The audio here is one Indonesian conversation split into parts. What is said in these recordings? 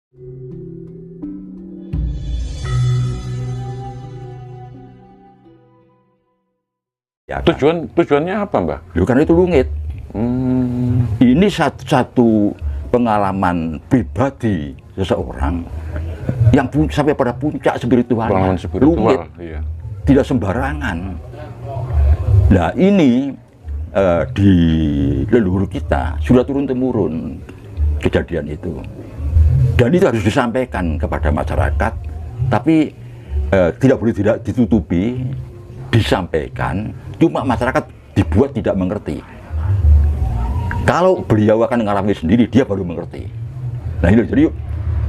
Ya, tujuannya apa, Mbah? Karena itu rumit. Ini satu pengalaman pribadi seseorang yang sampai pada puncak spiritual. Rumit, iya. Tidak sembarangan. Nah ini di leluhur kita sudah turun-temurun kejadian itu, dan itu harus disampaikan kepada masyarakat, tapi tidak boleh tidak ditutupi, disampaikan. Cuma masyarakat dibuat tidak mengerti. Kalau beliau akan mengalami sendiri, dia baru mengerti. Nah itu jadi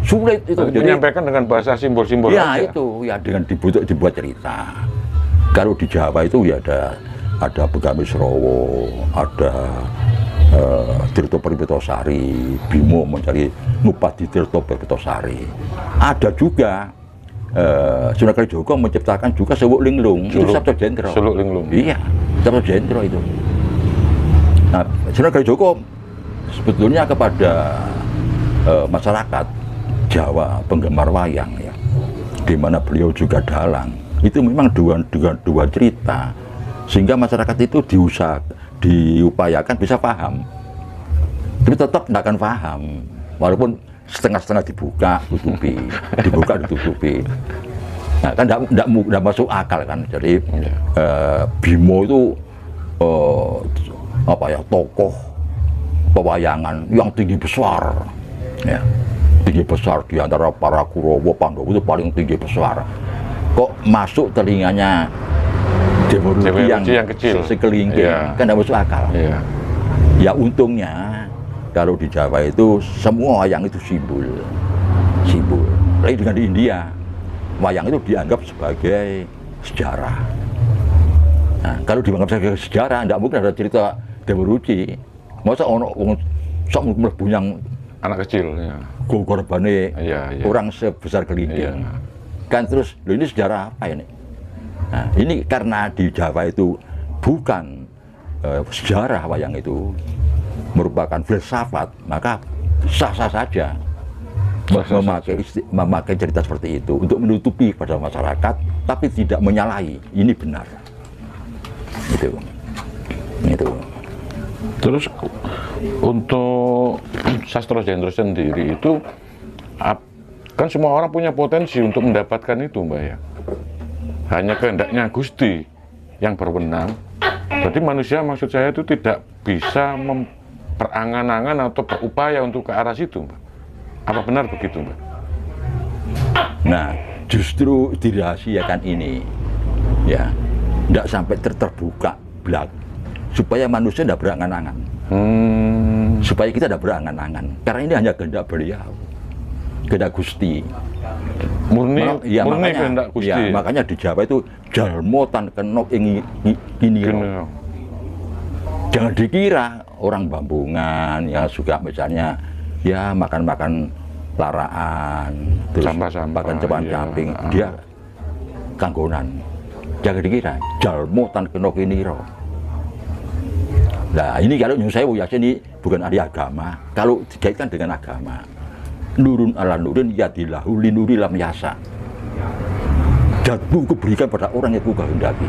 sulit itu. Jadi menyampaikan dengan bahasa simbol-simbol ya aja. Itu ya dengan dibuat cerita. Kalau di Jawa itu ya ada Begamis Rowo, ada Tirto Perwitosari, Bimo mencari Nupadi Tirto Perwitosari. Ada juga Sunan Kalijaga menciptakan juga Sewuk Linglung, itu Sabto Jendro. Sewuk Linglung. Iya, Sabto Jendro itu. Nah, Sunan Kalijaga sebetulnya kepada masyarakat Jawa penggemar wayang ya, di mana beliau juga dalang. Itu memang dua cerita, sehingga masyarakat itu diupayakan bisa paham, tapi tetap tidak akan paham, walaupun setengah-setengah dibuka, ditutupi. Nah, kan tidak masuk akal kan. Jadi Bimo itu tokoh pewayangan yang tinggi besar, ya, tinggi besar di antara para Kurawa Pandhawa itu paling tinggi besar. Kok masuk telinganya Dewa Ruci yang kecil, sekelingking, kan tidak masuk akal. Ya untungnya kalau di Jawa itu semua wayang itu simbol. Lain dengan di India, wayang itu dianggap sebagai sejarah. Nah, kalau dianggap sebagai sejarah, tidak mungkin ada cerita Dewa Ruci. Masa orang sok mlebu yang anak kecil, ya. Korbane orang sebesar kelingking. Kan terus, ini sejarah apa ini? Nah, ini karena di Jawa itu bukan sejarah wayang itu, merupakan filsafat, maka sah-sah saja memakai cerita seperti itu untuk menutupi pada masyarakat, tapi tidak menyalahi. Ini benar. Itu. Terus untuk Sastro Jendro sendiri itu kan semua orang punya potensi untuk mendapatkan itu, Mbak ya. Hanya kehendaknya Gusti yang berwenang. Berarti manusia maksud saya itu tidak bisa berangan-angan atau berupaya untuk ke arah situ, Mbak. Apa benar begitu, Mbak? Nah, justru dirahasiakan ini, ya, tidak sampai terbuka belak, supaya manusia tidak berangan-angan, supaya kita tidak berangan-angan, karena ini hanya kehendak beliau, kehendak Gusti. Murni kehendak Gusti. Ya, makanya di Jawa itu jalmo tan kenok ing kiniro. Jangan dikira orang Bambungan yang suka misalnya ya makan laraan, terus makan camping, dia kanggonan. Jangan dikira jalmo tan kenok kiniro. Nah ini kalau nyuruh saya ini bukan ahli agama. Kalau dikaitkan dengan agama, nurun ala nurin yadilahu linuri lam yasa. Jatuh kuberikan pada orang yang ku kehendaki.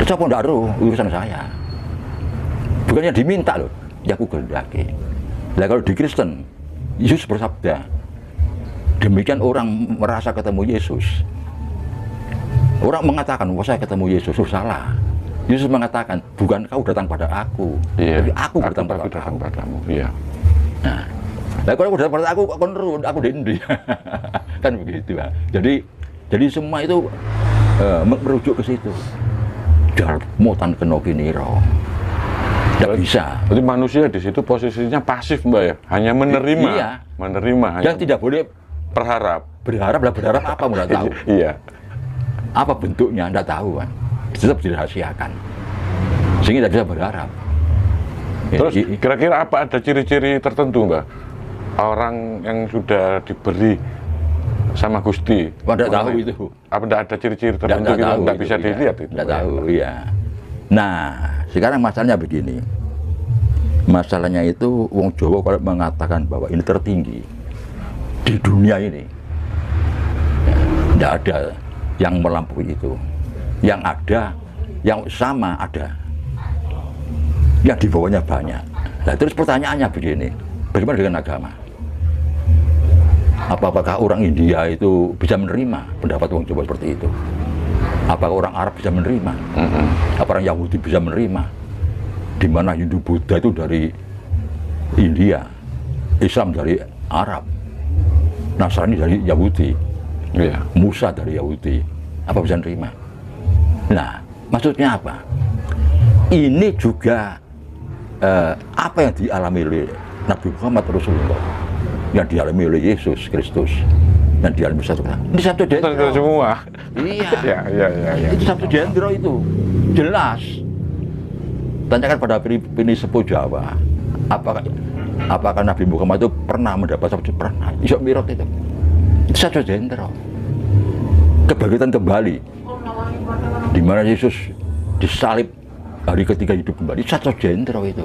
Siapa ndak roh urusan saya. Bukannya diminta loh, yang ku kehendaki. Nah kalau di Kristen, Yesus bersabda, demikian orang merasa ketemu Yesus. Orang mengatakan, wah saya ketemu Yesus, salah. Yesus mengatakan, bukan kau datang pada aku, tapi aku datang padamu. Iya. Nah, kalau aku datang pada aku dendi. Kan begitu ya. Jadi semua itu merujuk ke situ. Jalmo tan kena kiniro. Tidak bisa. Jadi manusia di situ posisinya pasif, Mbak ya, hanya menerima. Iya. Menerima. Dan tidak boleh berharap. Berharap apa nggak tahu. Iya. Apa bentuknya nggak tahu kan. Tetap dirahasiakan. Sehingga tidak bisa berharap. Terus kira-kira apa ada ciri-ciri tertentu, Mbak? Orang yang sudah diberi sama Gusti. Tidak tahu itu. Apa tidak ada ciri-ciri tertentu yang tidak bisa dilihat itu? Tidak tahu, iya. Nah, sekarang masalahnya begini. Masalahnya itu, wong Jawa kalau mengatakan bahwa ini tertinggi, di dunia ini tidak ada yang melampaui itu. Yang ada, yang sama ada, yang di bawahnya banyak. Nah terus pertanyaannya begini, bagaimana dengan agama? Apakah orang India itu bisa menerima pendapat orang Jawa seperti itu? Apakah orang Arab bisa menerima? Apa orang Yahudi bisa menerima? Di mana Hindu Buddha itu dari India, Islam dari Arab, Nasrani dari Yahudi, Musa dari Yahudi, apa bisa menerima? Nah, maksudnya apa? Ini juga apa yang dialami oleh Nabi Muhammad Rasulullah, yang dialami oleh Yesus Kristus, yang dialami satu kata. Ini satu dendro semua. Iya. Ya. Itu satu dendro itu jelas. Tanyakan pada Sepuh Jawa, apakah Nabi Muhammad itu pernah mendapat sabtu? Pernah. Isra Mi'raj itu satu dendro. Kebangkitan kembali, di mana Yesus disalib hari ketiga hidup kembali, satu dendro itu.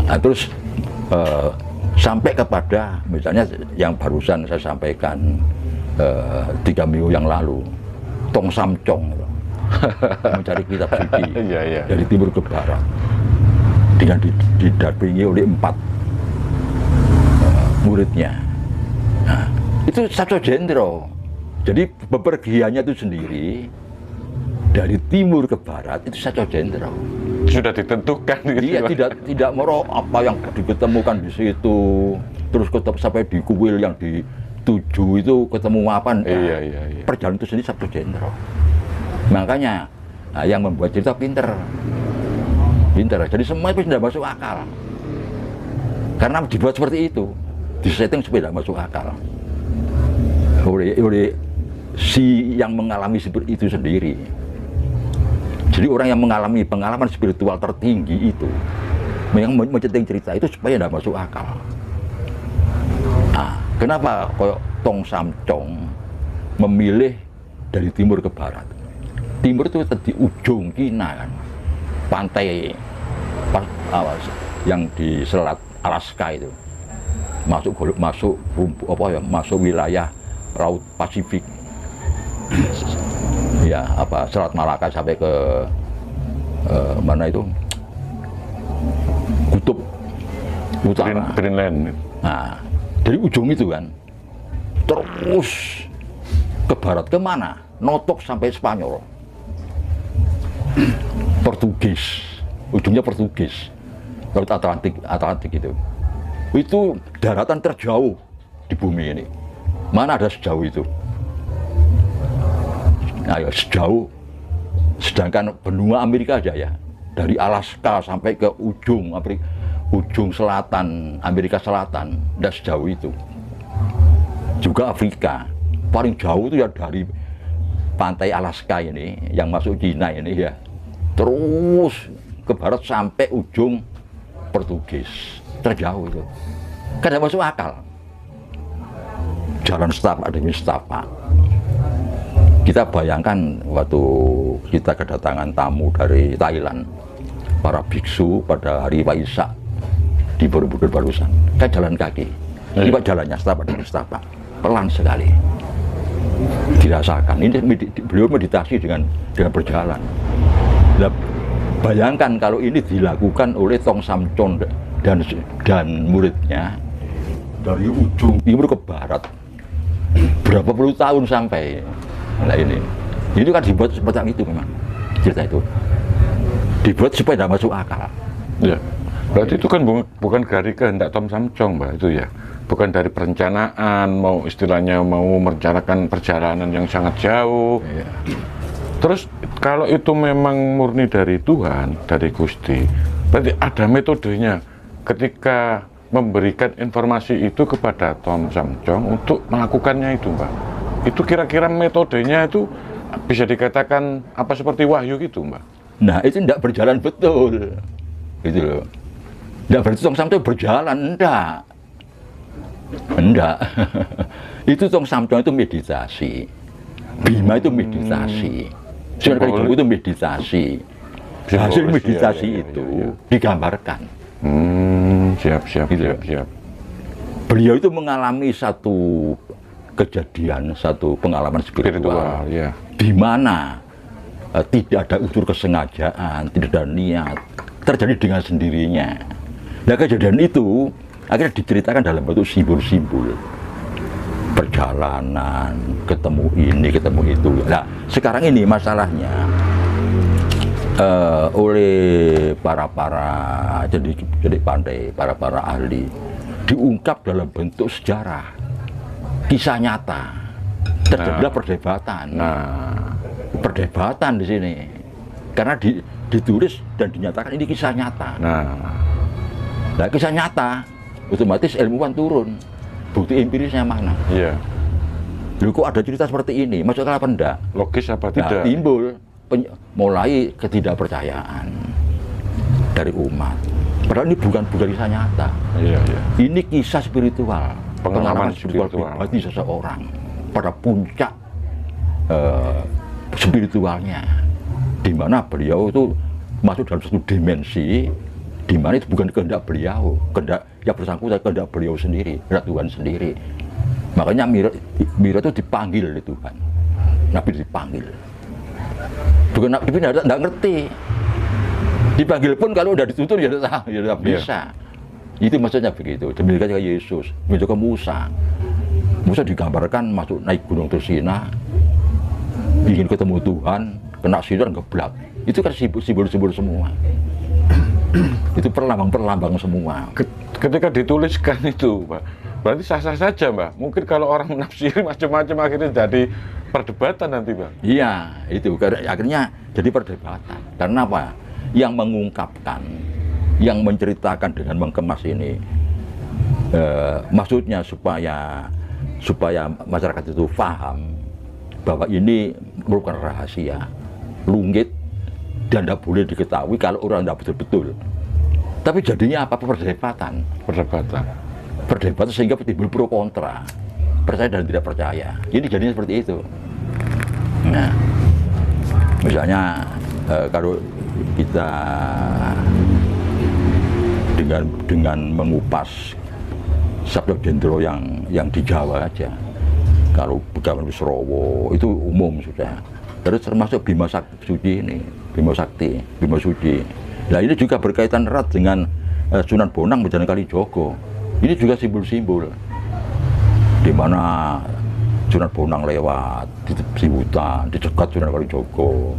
Nah, terus sampai kepada misalnya yang barusan saya sampaikan 3 minggu yang lalu, Tong Samcong mencari kitab suci dari timur ke barat dengan didampingi oleh 4 muridnya. Nah, itu satu jendro. Jadi bepergiannya itu sendiri dari timur ke barat itu satu jendro. Sudah ditentukan. Iya, tidak moro apa yang diketemukan di situ, terus sampai di kuil yang di 7 itu ketemu apa? Iya. Perjalanan itu sendiri satu jendro. Makanya yang membuat cerita pinter. Jadi semua itu tidak masuk akal. Karena dibuat seperti itu, disetting supaya tidak masuk akal oleh si yang mengalami seperti itu sendiri. Jadi orang yang mengalami pengalaman spiritual tertinggi itu yang menceting cerita itu supaya tidak masuk akal. Nah, kenapa kok Tong Samcong memilih dari timur ke barat? Timur itu di ujung Cina kan, pantai yang di selat Alaska itu, masuk wilayah Laut Pasifik, ya Selat Malaka sampai ke mana itu Kutub Utara, Greenland. Nah, dari ujung itu kan, terus ke barat kemana? Notok sampai Spanyol. Portugis, ujungnya Portugis, Laut Atlantik itu daratan terjauh di bumi ini. Mana ada sejauh itu? Nah, ya, sejauh, sedangkan benua Amerika aja ya, dari Alaska sampai ke ujung selatan Amerika Selatan, tidak sejauh itu. Juga Afrika, paling jauh itu ya dari pantai Alaska ini, yang masuk Cina ini ya, terus ke barat sampai ujung Portugis, terjauh itu. Kan tidak masuk akal. Jalan setapak demi setapak. Kita bayangkan waktu kita kedatangan tamu dari Thailand, para biksu pada hari Waisak di Borobudur barusan, kan jalan kaki. Ini jalannya setapak demi setapak, pelan sekali. Dirasakan. Ini beliau meditasi dengan berjalan. Nah, bayangkan kalau ini dilakukan oleh Tong Samcong dan muridnya dari ujung timur ke barat, berapa puluh tahun sampai. Nah ini kan dibuat seperti itu memang cerita itu dibuat supaya tidak masuk akal. Ya, berarti itu kan bukan dari kehendak Tong Samcong, Mbak, itu ya, bukan dari perencanaan, mau istilahnya mau merencanakan perjalanan yang sangat jauh. Ya. Terus kalau itu memang murni dari Tuhan, dari Gusti, berarti ada metodenya ketika memberikan informasi itu kepada Tong Samcong untuk melakukannya itu, Mbak. Itu kira-kira metodenya itu bisa dikatakan apa seperti wahyu gitu, Mbak? Nah, itu tidak berjalan betul. Gitu loh. Tidak berarti Tong Samcong berjalan, enggak. Itu Tong Samcong itu meditasi. Bima itu meditasi. Sunan Kalijaga itu meditasi. Hasil meditasi itu digambarkan. Siap. beliau itu mengalami satu kejadian, satu pengalaman spiritual, ya. di mana tidak ada unsur kesengajaan, tidak ada niat, terjadi dengan sendirinya. Nah, kejadian itu akhirnya diceritakan dalam bentuk simbol-simbol, perjalanan, ketemu ini, ketemu itu. Nah, sekarang ini masalahnya oleh para jadi pandai, para ahli, diungkap dalam bentuk sejarah, kisah nyata. Terjadilah perdebatan. Perdebatan di sini karena ditulis dan dinyatakan ini kisah nyata. Nah, kisah nyata otomatis ilmuwan turun, bukti empirisnya mana? Iya. Loh, kok ada cerita seperti ini? Masuk akal apa enggak? Logis apa Nah, tidak? timbul mulai ketidakpercayaan dari umat. Padahal ini bukan kisah nyata. Iya, iya. Ini kisah spiritual, Pengalaman spiritual spiritual. pribadi seseorang pada puncak spiritualnya, di mana beliau itu masuk dalam satu dimensi di mana itu bukan kehendak beliau, kehendak yang bersangkutan, kehendak beliau sendiri, kehendak Tuhan sendiri. Makanya Mira itu dipanggil oleh Tuhan, Nabi dipanggil. Bukan Nabi tidak ngerti, dipanggil pun kalau udah ditutur ya tidak bisa. Itu maksudnya begitu. Demikian juga Yesus, demikian juga Musa. Musa digambarkan masuk naik gunung Tursina, ingin ketemu Tuhan, kena sinar ngeblak. Itu kan simbol-simbol semua. Itu perlambang-perlambang semua. Ketika dituliskan itu, Pak, berarti sah-sah saja, Mbak. Mungkin kalau orang menafsiri macam-macam akhirnya jadi perdebatan nanti, Pak. Iya, itu akhirnya jadi perdebatan. Karena apa? Yang mengungkapkan, yang menceritakan dengan mengemas ini, maksudnya supaya masyarakat itu paham bahwa ini merupakan rahasia, rumit, dan tidak boleh diketahui kalau orang tidak betul-betul. Tapi jadinya apa? Perdebatan sehingga timbul pro kontra, percaya dan tidak percaya. Ini jadinya seperti itu. Nah, misalnya kalau kita dengan mengupas Sabda Dendro yang di Jawa aja, kalau Begawan Wisrowo itu umum sudah. Terus termasuk Bima Suci ini, Bima Sakti, Bima Suci. Nah, ini juga berkaitan erat dengan Sunan Bonang Bencana Kalijogo. Ini juga simbol-simbol di mana Sunan Bonang lewat di hutan, dicegat Sunan Kalijogo,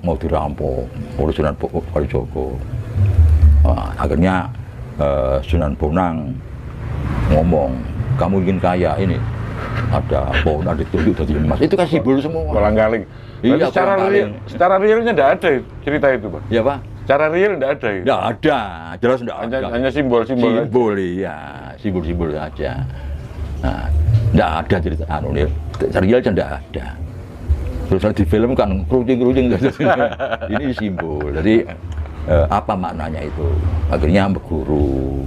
mau dirampok oleh Sunan Kalijogo. Nah, akhirnya Sunan Bonang ngomong, kamu ingin kaya, ini ada pohon, ada ditunjuk dari emas. Itu kan simbol semua. Kolang-kaling. Iya, secara realnya tidak ada cerita itu, Pak. Iya, Pak. Secara real tidak ada. Tidak ada, jelas tidak ada. Hanya simbol-simbol. Simbol, iya, simbol-simbol saja. Nah, tidak ada cerita real tidak ada. Terus di film kan kerucing-kerucing. Ini simbol. Jadi apa maknanya itu? Akhirnya berguru,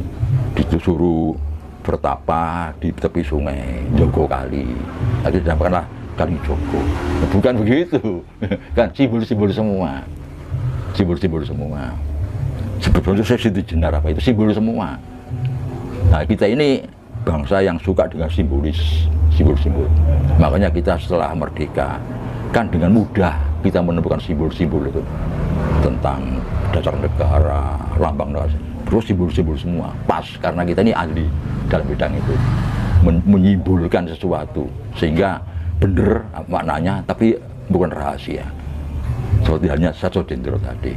disuruh bertapa di tepi sungai Jogo Kali. Akhirnya didapatkanlah Kali Jogo. Bukan begitu, kan simbol-simbol semua. Simbol-simbol semua. Sebetulnya saya Jenar apa itu simbol semua. Nah, kita ini bangsa yang suka dengan simbol-simbol. Makanya kita setelah merdeka kan dengan mudah kita menemukan simbol-simbol itu tentang dasar negara, lambang negara, terus simbol-simbol semua pas karena kita ini ahli dalam bidang itu, menyimbolkan sesuatu sehingga benar maknanya tapi bukan rahasia. Seperti halnya Sabda Dendro tadi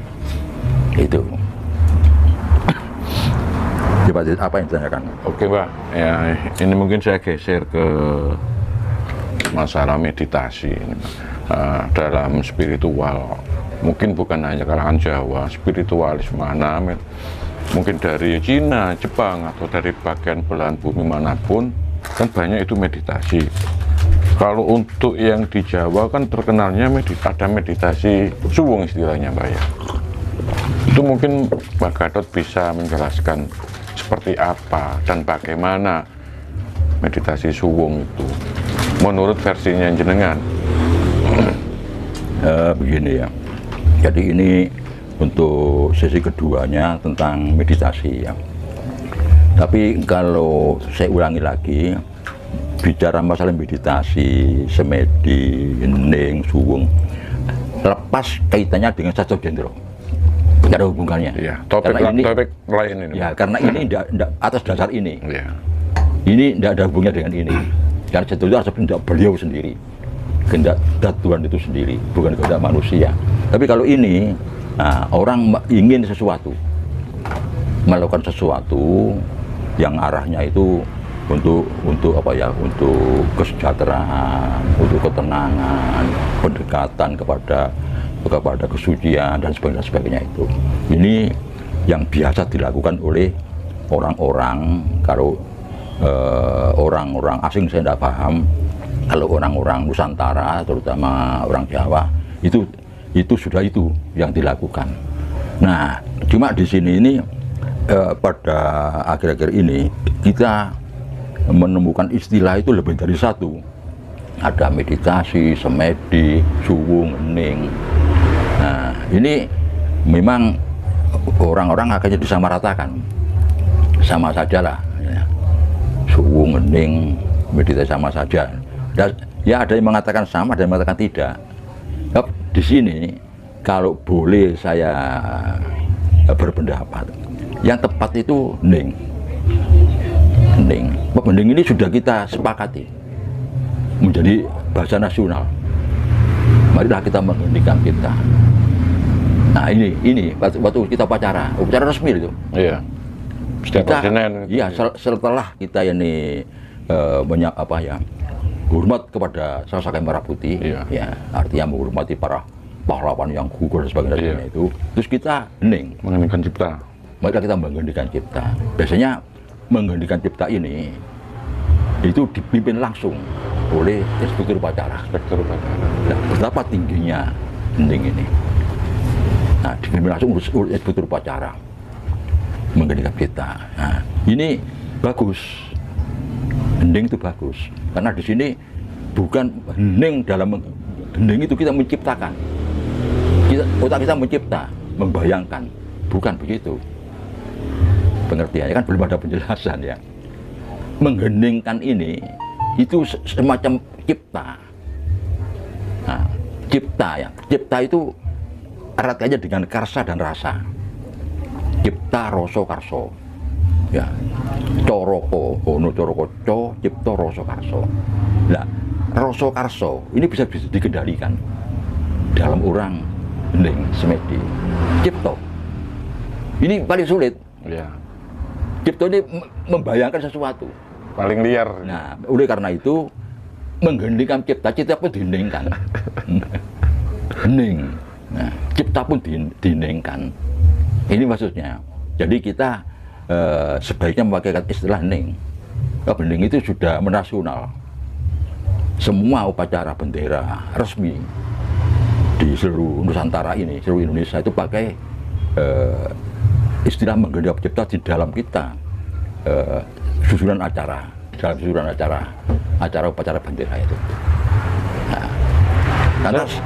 itu. Coba apa yang ditanyakan? Oke, Pak. Ya, ini mungkin saya geser ke masalah meditasi ini, dalam spiritual. Mungkin bukan hanya kalangan Jawa, spiritualis mana, mungkin dari Cina, Jepang, atau dari bagian belahan bumi manapun, kan banyak itu meditasi. Kalau untuk yang di Jawa kan terkenalnya ada meditasi suwung istilahnya, Mbak ya. Itu mungkin Mbak Gatot bisa menjelaskan seperti apa dan bagaimana meditasi suwung itu menurut versinya jenengan. Begini ya. Jadi ini untuk sesi keduanya tentang meditasi ya. Tapi kalau saya ulangi lagi, bicara masalah meditasi, semedi, hening, suwung, lepas kaitannya dengan Satya Jendro, tidak ada hubungannya. Iya, topik lain ini. Ya, karena ini tidak atas dasar ini. Iya. Ini tidak ada hubungannya dengan ini. Karena Jendro itu harus kehendak beliau sendiri, kehendak Tuhan itu sendiri, bukan kehendak manusia. Tapi kalau ini, nah, orang ingin sesuatu, melakukan sesuatu yang arahnya itu untuk apa ya, untuk kesejahteraan, untuk ketenangan, pendekatan kepada kesucian dan sebagainya itu. Ini yang biasa dilakukan oleh orang-orang, kalau orang-orang asing saya tidak paham. Kalau orang-orang Nusantara, terutama orang Jawa, itu sudah itu yang dilakukan. Nah, cuma di sini ini pada akhir-akhir ini kita menemukan istilah itu lebih dari satu. Ada meditasi, semedi, suwung, hening. Nah, ini memang orang-orang akhirnya disamaratakan. Sama saja lah. Ya. Suwung, hening, meditasi sama saja. Dan ya ada yang mengatakan sama, ada yang mengatakan tidak. Ya, di sini kalau boleh saya berpendapat, yang tepat itu hening. Hening. Hening ini sudah kita sepakati menjadi bahasa nasional. Marilah kita mengheningkan kita. Nah ini waktu kita upacara resmi itu. Iya. Setiap Senin. Iya, setelah kita ini hormat kepada Sasaka Merah Putih, iya. Ya, artinya menghormati para pahlawan yang gugur dan sebagainya, iya. Itu. Terus kita hening, mengheningkan cipta. Maka kita mengheningkan cipta. Biasanya mengheningkan cipta ini itu dipimpin langsung oleh inspektur upacara. Nah, betapa tingginya hening ini. Nah, dipimpin langsung oleh inspektur upacara mengheningkan cipta. Nah, ini bagus. Hening itu bagus, karena di sini bukan hening hening itu kita menciptakan, otak kita mencipta, membayangkan, bukan begitu. Pengertiannya kan belum ada penjelasan ya. Mengheningkan ini itu semacam cipta. Nah, cipta itu eratnya dengan karsa dan rasa. Cipta, rasa, karsa. Ya, coroko, ono coroko, cipta, rasa, karsa. Nah, rasa karsa ini bisa dikendalikan dalam orang hening, semedi. Cipta ini paling sulit. Ya. Cipta ini membayangkan sesuatu. Paling liar. Nah, oleh karena itu mengheningkan cipta pun diheningkan. Hening. Nah, cipta pun diheningkan. Ini maksudnya. Jadi kita sebaiknya memakai istilah hening. Hening itu sudah menasional. Semua upacara bendera resmi di seluruh Nusantara ini, seluruh Indonesia itu pakai istilah menggenggam cipta di dalam kita susunan acara, dalam susunan acara upacara bendera itu. Nah, lantas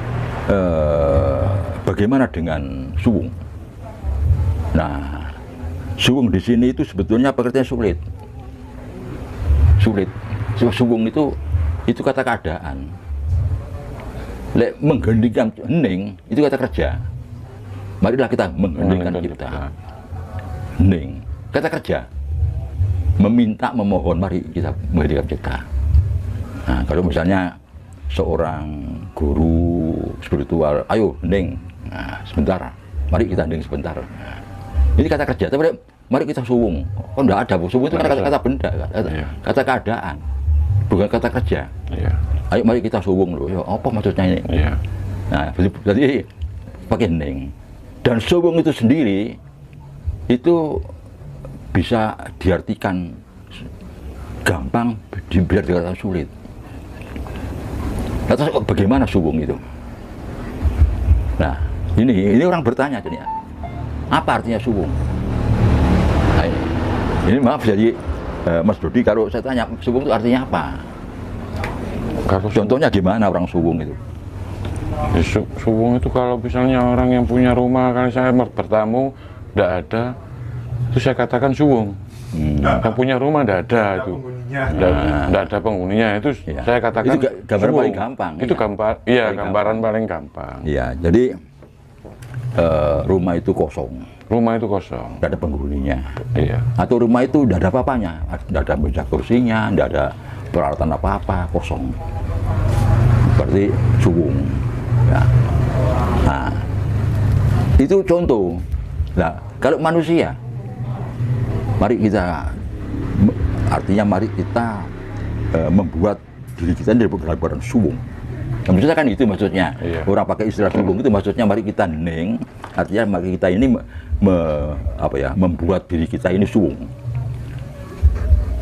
bagaimana dengan suwung? Nah, suwung di sini itu sebetulnya pengertiannya sulit. Suwung itu kata keadaan. Lek mengheningkan hening itu kata kerja. Marilah kita mengheningkan cipta. Hening, kata kerja. Meminta, memohon, mari kita mengheningkan cipta. Nah, kalau misalnya seorang guru spiritual, ayo hening. Nah, sebentar. Mari kita hening sebentar. Nah, ini kata kerja, tapi mari kita suwung. Oh, enggak ada, suwung itu kata benda, kata keadaan, bukan kata kerja. Iya. Ayo mari kita suwung loh. Ya, apa maksudnya ini? Iya. Nah, jadi pakai hening. Dan suwung itu sendiri itu bisa diartikan gampang, bisa dikatakan sulit. Lantas bagaimana suwung itu? Nah, ini orang bertanya jadinya. Apa artinya suwung? Nah, ini maaf jadi Mas Dodi, kalau saya tanya suwung itu artinya apa? Contohnya gimana orang suwung itu? Suwung itu kalau misalnya orang yang punya rumah, kalau saya bertamu tidak ada, itu saya katakan suwung. Yang punya rumah tidak ada itu. Tidak ada penghuninya itu. Ya. Saya katakan Itu gambaran suwung. paling gampang. Itu Ya. gambar, iya Paling gambaran paling gampang. Ya, jadi rumah itu kosong, Rumah itu kosong. tidak ada penghuninya. Iya. Atau rumah itu tidak ada apa-apanya, tidak ada meja kursinya, tidak ada peralatan apa-apa, kosong. Berarti suwung. Ya. Nah, itu contoh. Nah, kalau manusia, mari kita, artinya mari kita membuat diri kita dari dalam suwung. Nah, maksudnya kan itu maksudnya. Iya. Orang pakai istilah suwung itu maksudnya mari kita hening, artinya mari kita ini membuat diri kita ini suwung.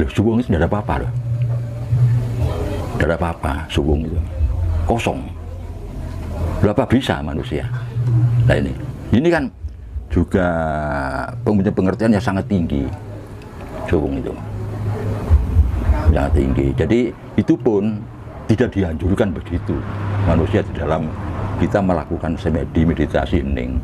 Suwung itu tidak ada apa-apa loh. Tidak ada apa-apa, suwung itu kosong. Berapa bisa manusia? Nah ini kan juga pengertian yang sangat tinggi, suwung itu sangat tinggi. Jadi itu pun tidak dianjurkan begitu manusia di dalam kita melakukan semedi meditasi hening.